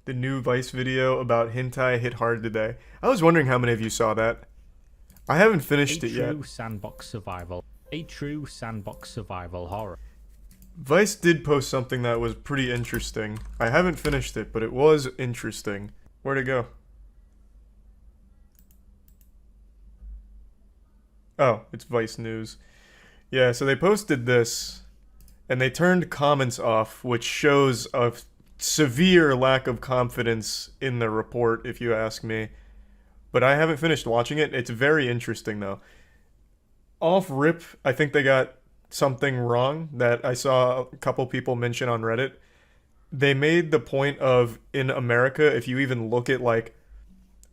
The new Vice video about hentai hit hard today. I was wondering how many of you saw that. I haven't A finished it yet. true sandbox survival. A true sandbox survival horror. Vice did post something that was pretty interesting. I haven't finished it, but it was interesting. Where'd it go? Oh, it's Vice News. Yeah, so they posted this, and they turned comments off, which shows a severe lack of confidence in the report, if you ask me. But I haven't finished watching it. It's very interesting, though. Off rip, I think they got something wrong that I saw a couple people mention on Reddit. They made the point of, in America, if you even look at, like,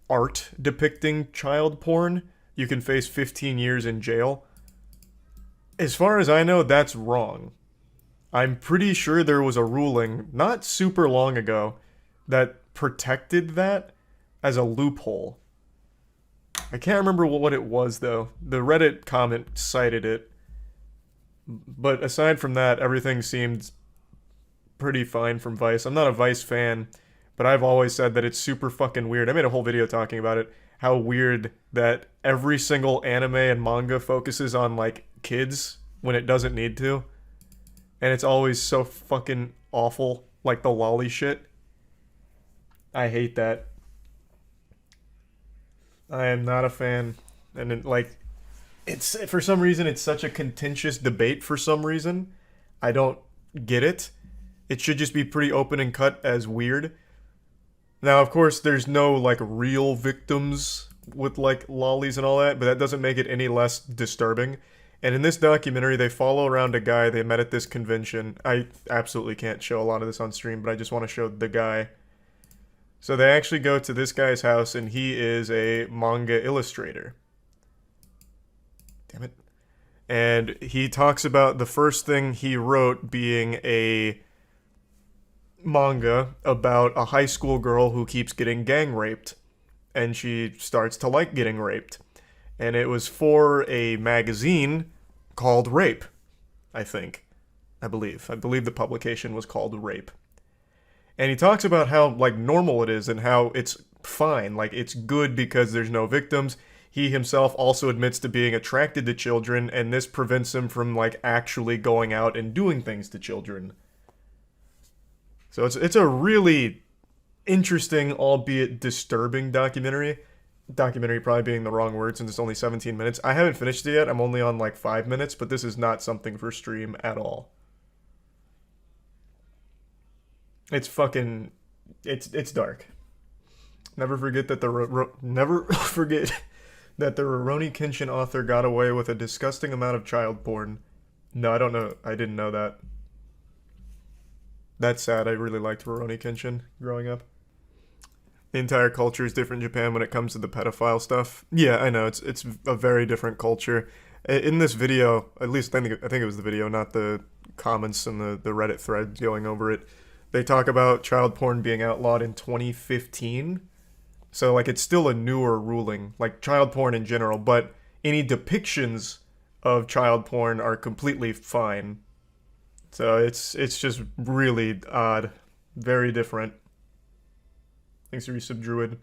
art depicting child porn, you can face 15 years in jail. As far as I know, that's wrong. I'm pretty sure there was a ruling not super long ago that protected that as a loophole. I can't remember what it was though. The Reddit comment cited it. But aside from that, everything seemed pretty fine from Vice. I'm not a Vice fan, but I've always said that it's super fucking weird. I made a whole video talking about it. How weird that every single anime and manga focuses on like kids when it doesn't need to. And it's always so fucking awful, like the lolly shit. I hate that. I am not a fan. And it's for some reason it's such a contentious debate for some reason. I don't get it. It should just be pretty open and cut as weird. Now, of course, there's no like real victims with like lollies and all that, but that doesn't make it any less disturbing. And in this documentary, they follow around a guy they met at this convention. I absolutely can't show a lot of this on stream, but I just want to show the guy. So they actually go to this guy's house, and he is a manga illustrator. Damn it. And he talks about the first thing he wrote being a manga about a high school girl who keeps getting gang raped. And she starts to like getting raped. And it was for a magazine called Rape, I think. I believe the publication was called Rape. And he talks about how like normal it is and how it's fine, like it's good because there's no victims. He himself also admits to being attracted to children, and this prevents him from like actually going out and doing things to children. So it's a really interesting, albeit disturbing documentary. Documentary probably being the wrong word since it's only 17 minutes. I haven't finished it yet. I'm only on like 5 minutes, but this is not something for stream at all. It's fucking it's dark. Never forget that never forget that the Rurouni Kenshin author got away with a disgusting amount of child porn. No, I don't know. I didn't know that. That's sad. I really liked Rurouni Kenshin growing up. The entire culture is different in Japan when it comes to the pedophile stuff. Yeah, I know. It's a very different culture. In this video, at least I think it was the video, not the comments and the Reddit thread going over it. They talk about child porn being outlawed in 2015. So like it's still a newer ruling, like child porn in general, but any depictions of child porn are completely fine. So it's just really odd, very different. Thanks for resub Druid.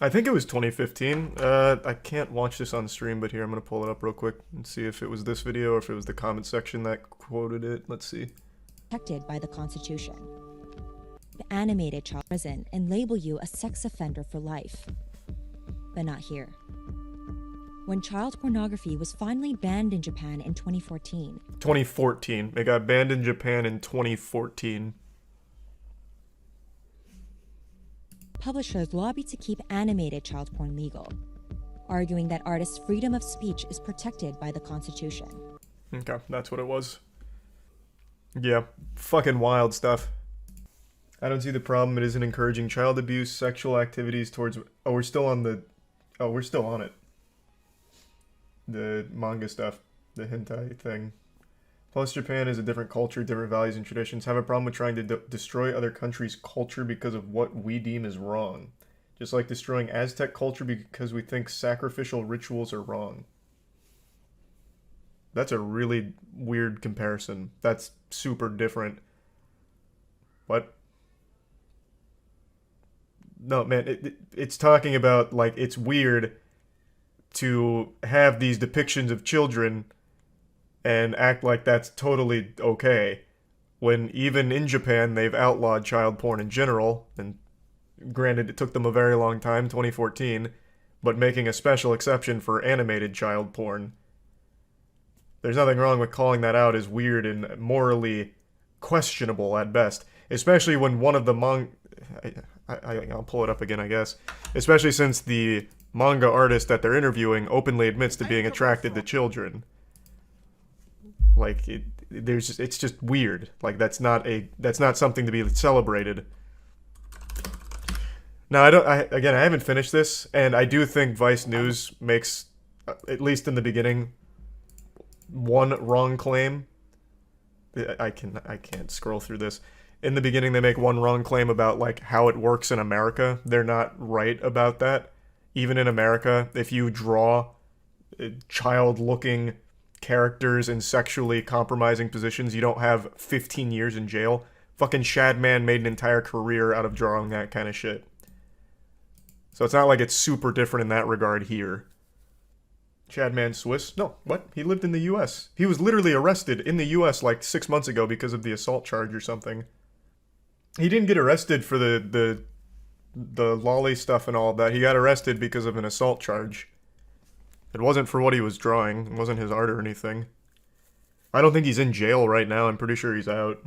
I think it was 2015. I can't watch this on stream, but here I'm gonna pull it up real quick and see if it was this video or if it was the comment section that quoted it. Let's see. Protected by the Constitution. The animated child prison and label you a sex offender for life. But not here. When child pornography was finally banned in Japan in 2014. 2014. It got banned in Japan in 2014. Publishers lobbied to keep animated child porn legal, arguing that artists' freedom of speech is protected by the Constitution. Okay, that's what it was. Yeah, fucking wild stuff. I don't see the problem. It isn't encouraging child abuse, sexual activities towards... Oh, we're still on the... Oh, we're still on it. The manga stuff. The hentai thing. Plus, Japan is a different culture, different values and traditions. Have a problem with trying to destroy other countries' culture because of what we deem is wrong. Just like destroying Aztec culture because we think sacrificial rituals are wrong. That's a really weird comparison. That's super different. What? No, man, it's talking about, like, it's weird to have these depictions of children and act like that's totally okay, when even in Japan they've outlawed child porn in general, and granted it took them a very long time, 2014, but making a special exception for animated child porn. There's nothing wrong with calling that out as weird and morally questionable at best, especially when one of the I'll pull it up again, I guess. Especially since the manga artist that they're interviewing openly admits to being attracted to children. Like, it's just weird. Like, that's not something to be celebrated. Now, I haven't finished this, and I do think Vice News makes, at least in the beginning, one wrong claim. I can't scroll through this. In the beginning, they make one wrong claim about, like, how it works in America. They're not right about that. Even in America, if you draw child-looking characters in sexually compromising positions, you don't have 15 years in jail. Fucking Shadman made an entire career out of drawing that kind of shit. So it's not like it's super different in that regard here. Shadman Swiss? No, what? He lived in the US. He was literally arrested in the US like 6 months ago because of the assault charge or something. He didn't get arrested for the lolly stuff and all of that. He got arrested because of an assault charge. It wasn't for what he was drawing. It wasn't his art or anything. I don't think he's in jail right now. I'm pretty sure he's out.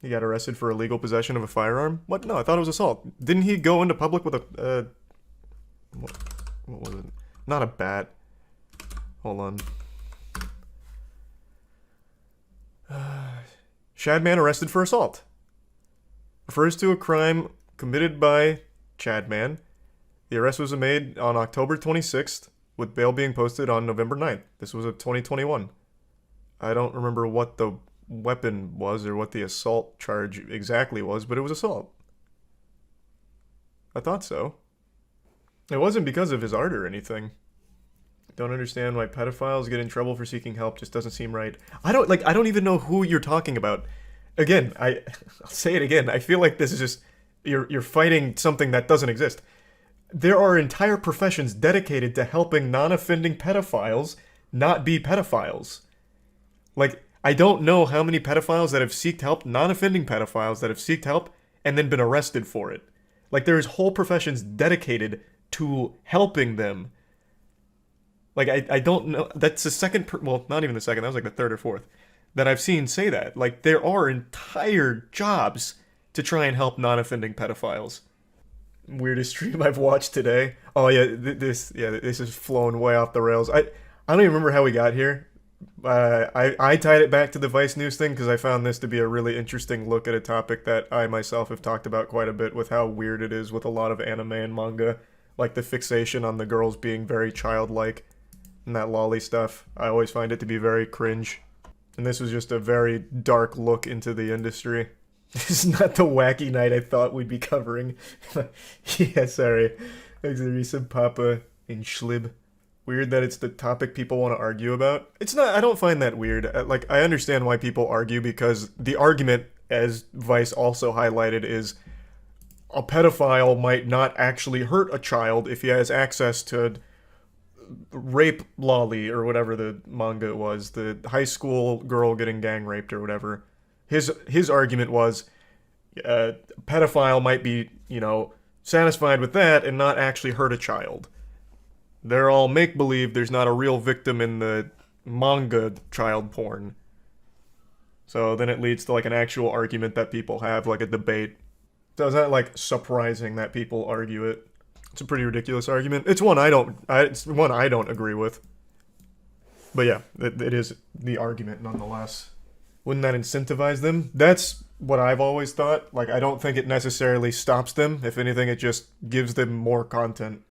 He got arrested for illegal possession of a firearm? What? No, I thought it was assault. Didn't he go into public with a, what was it? Not a bat. Hold on. Shadman arrested for assault. Refers to a crime committed by Chadman. The arrest was made on October 26th, with bail being posted on November 9th. This was of 2021. I don't remember what the weapon was or what the assault charge exactly was, but it was assault. I thought so. It wasn't because of his art or anything. Don't understand why pedophiles get in trouble for seeking help. Just doesn't seem right. I don't even know who you're talking about. Again, I'll say it again. I feel like this is just you're fighting something that doesn't exist. There are entire professions dedicated to helping non-offending pedophiles not be pedophiles. Like, I don't know how many pedophiles that have sought help, non-offending pedophiles that have sought help and then been arrested for it. Like, there's whole professions dedicated to helping them. Like, I don't know. That's the second, well, not even the second. That was like the third or fourth that I've seen say that. Like, there are entire jobs to try and help non-offending pedophiles. Weirdest stream I've watched today. Oh yeah, this is flown way off the rails. I don't even remember how we got here. I tied it back to the Vice News thing because I found this to be a really interesting look at a topic that I myself have talked about quite a bit, with how weird it is with a lot of anime and manga, like the fixation on the girls being very childlike and that lolly stuff. I always find it to be very cringe. And this was just a very dark look into the industry. This is not the wacky night I thought we'd be covering. Yeah, sorry. Thanks for recent Papa in Schlib. Weird that it's the topic people want to argue about. It's not, I don't find that weird. Like, I understand why people argue, because the argument, as Vice also highlighted, is a pedophile might not actually hurt a child if he has access to rape lolly, or whatever the manga was, the high school girl getting gang raped or whatever. His argument was a pedophile might be, satisfied with that and not actually hurt a child. They're all make-believe. There's not a real victim in the manga child porn. So then it leads to like an actual argument that people have, like a debate. So it's not like surprising that people argue it. It's a pretty ridiculous argument. It's one I don't agree with. But yeah, it is the argument nonetheless. Wouldn't that incentivize them? That's what I've always thought. Like, I don't think it necessarily stops them. If anything, it just gives them more content.